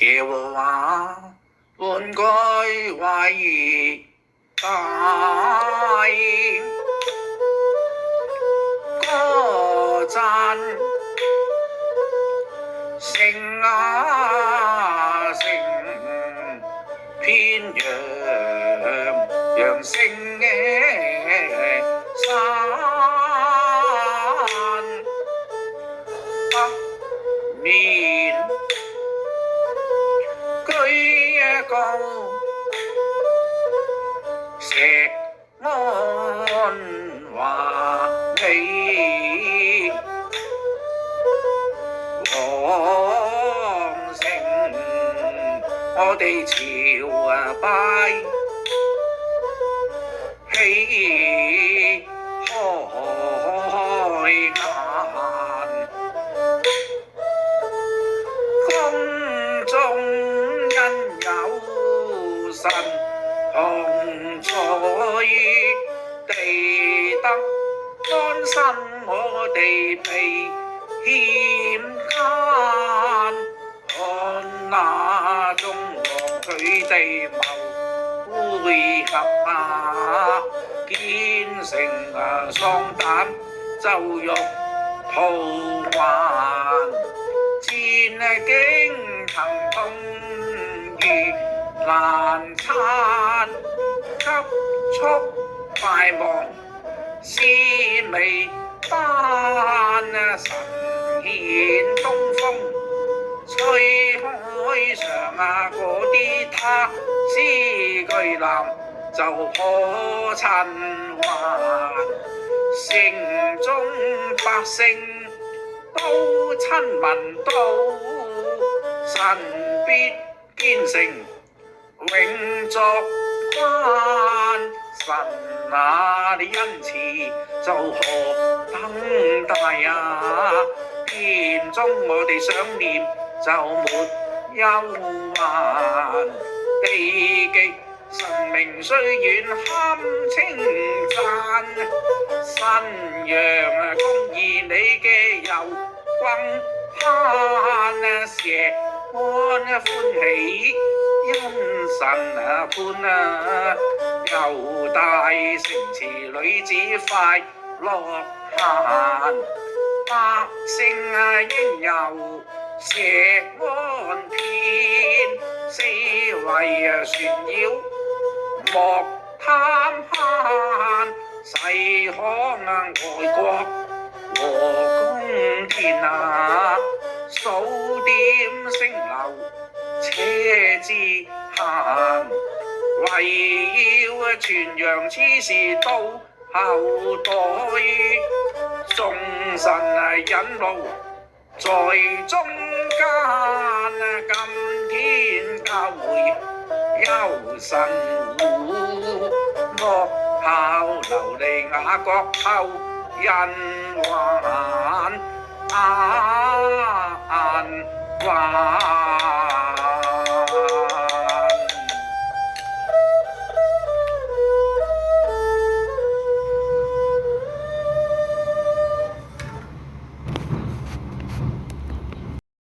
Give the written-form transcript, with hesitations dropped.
耶和華本該為大歌讚，聲啊聲，遍揚聲山北面居高石安華美，皇城我哋朝拜，喜開顏，宮中因有神同在，地得安身我哋避險間，看那中王佢哋謀會合建成喪膽就欲逃還，戰驚騰痛如難撐，急速快亡是未班，神顯東風吹開上嗰啲他施巨艦就可趁還，城中百姓都親聞到，神必堅城永作關，神你恩慈就何等大天中我哋想念就沒憂患，地極神明雖遠堪稱讚，新陽公義你嘅右軍攀，石安歡喜因神判，猶大城池女子快樂閒，百姓應由石安遍，四圍旋繞莫貪慳，細看外國和宮殿，數點星流且知閒，為要傳揚此事到後代，眾神引路在中間，今天教會有神護，惡效流離雅各後人還還。